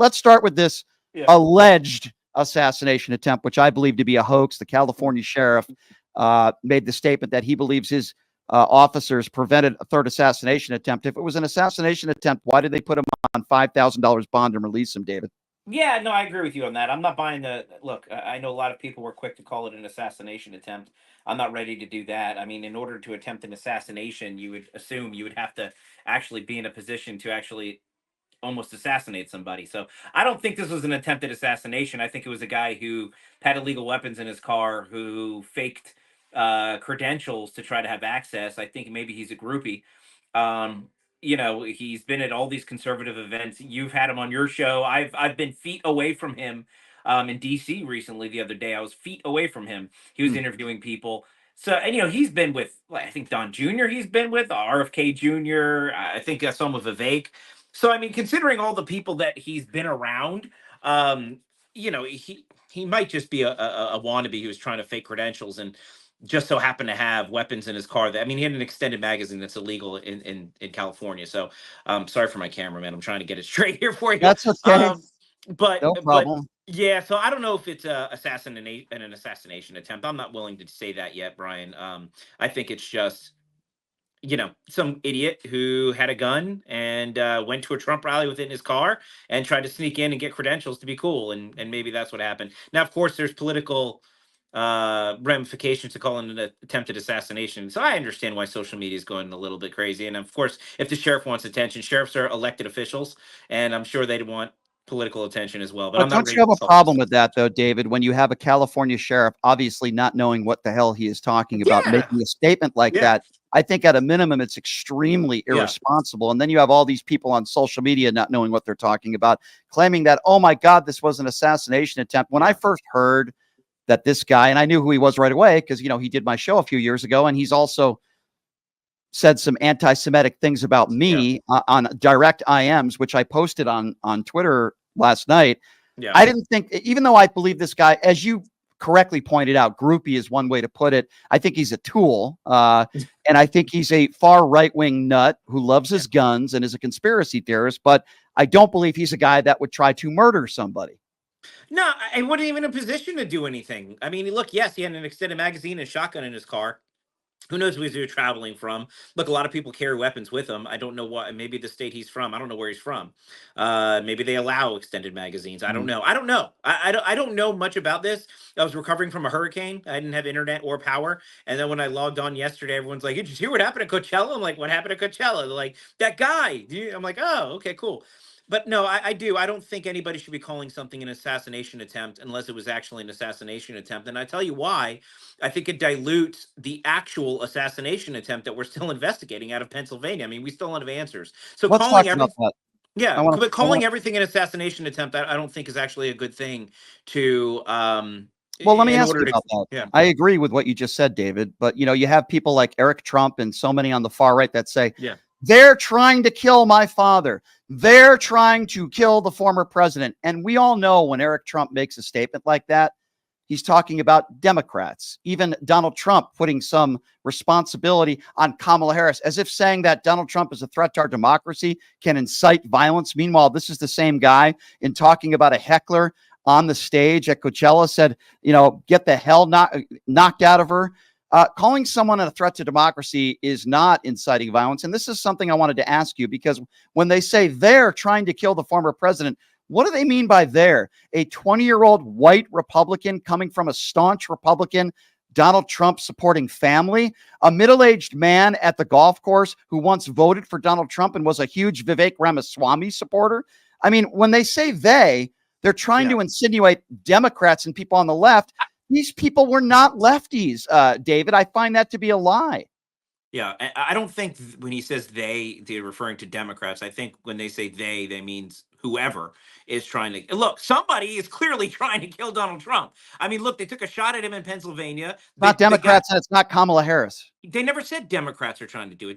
let's start with this alleged assassination attempt, which I believe to be a hoax. The California sheriff made the statement that he believes his officers prevented a third assassination attempt. If it was an assassination attempt, why did they put him on $5,000 bond and release him, David? Yeah, no, I agree with you on that. I'm not buying the look. I know a lot of people were quick to call it an assassination attempt. I'm not ready to do that. I mean, in order to attempt an assassination, you would assume you would have to actually be in a position to actually almost assassinate somebody. So I don't think this was an attempted assassination. I think it was a guy who had illegal weapons in his car, who faked credentials to try to have access. I think maybe he's a groupie. Um, he's been at all these conservative events. You've had him on your show. I've been feet away from him in DC recently. The other day, I was feet away from him. He was interviewing people. So, and he's been with, I think Don Jr. He's been with RFK Jr. I think some of Vivek. So, I mean, considering all the people that he's been around, he might just be a wannabe who's trying to fake credentials and just so happened to have weapons in his car. I mean, he had an extended magazine that's illegal in California. So, sorry for my cameraman. I'm trying to get it straight here for you. That's okay. But no problem. Yeah, so I don't know if it's an assassination attempt. I'm not willing to say that yet, Brian. I think it's just some idiot who had a gun and went to a Trump rally with it in his car and tried to sneak in and get credentials to be cool. And maybe that's what happened. Now, of course, there's political ramifications to calling it an attempted assassination. So I understand why social media is going a little bit crazy. And of course, if the sheriff wants attention, sheriffs are elected officials, and I'm sure they'd want political attention as well. But I'm not don't you have a problem with that, though, David, when you have a California sheriff obviously not knowing what the hell he is talking about, making a statement like that? I think at a minimum, it's extremely irresponsible. And then you have all these people on social media not knowing what they're talking about, claiming that, oh, my God, this was an assassination attempt. When I first heard that this guy, and I knew who he was right away because, he did my show a few years ago, and he's also said some anti-Semitic things about me on direct IMs, which I posted on Twitter last night. I didn't think, even though I believe this guy, as you correctly pointed out, groupie is one way to put it. I think he's a tool. And I think he's a far right-wing nut who loves his guns and is a conspiracy theorist, but I don't believe he's a guy that would try to murder somebody. No, I wasn't even in a position to do anything. I mean, look, yes, he had an extended magazine and a shotgun in his car. Who knows where he's traveling from? Look, a lot of people carry weapons with them. I don't know what, maybe the state he's from. I don't know where he's from. Maybe they allow extended magazines. I don't know. I don't know. I don't know much about this. I was recovering from a hurricane. I didn't have internet or power. And then when I logged on yesterday, everyone's like, did you hear what happened at Coachella? I'm like, what happened at Coachella? They're like, that guy. I'm like, oh, okay, cool. But no, I do. I don't think anybody should be calling something an assassination attempt unless it was actually an assassination attempt. And I tell you why. I think it dilutes the actual assassination attempt that we're still investigating out of Pennsylvania. I mean, we still don't have answers. So let's calling talk about that. but calling everything an assassination attempt, I don't think is actually a good thing to. Well, let me ask you about that. Yeah. I agree with what you just said, David. But you have people like Eric Trump and so many on the far right that say, they're trying to kill my father. They're trying to kill the former president. And we all know when Eric Trump makes a statement like that, he's talking about Democrats. Even Donald Trump putting some responsibility on Kamala Harris, as if saying that Donald Trump is a threat to our democracy can incite violence. Meanwhile, this is the same guy in talking about a heckler on the stage at Coachella said, get the hell knocked out of her. Calling someone a threat to democracy is not inciting violence. And this is something I wanted to ask you, because when they say they're trying to kill the former president, what do they mean by there? A 20-year-old white Republican coming from a staunch Republican, Donald Trump supporting family, a middle-aged man at the golf course who once voted for Donald Trump and was a huge Vivek Ramaswamy supporter. I mean, when they say they're trying to insinuate Democrats and people on the left. These people were not lefties, David. I find that to be a lie. Yeah, I don't think when he says they're referring to Democrats. I think when they say they means whoever is trying to look. Somebody is clearly trying to kill Donald Trump. I mean, look, they took a shot at him in Pennsylvania. Not Democrats, and it's not Kamala Harris. They never said Democrats are trying to do it.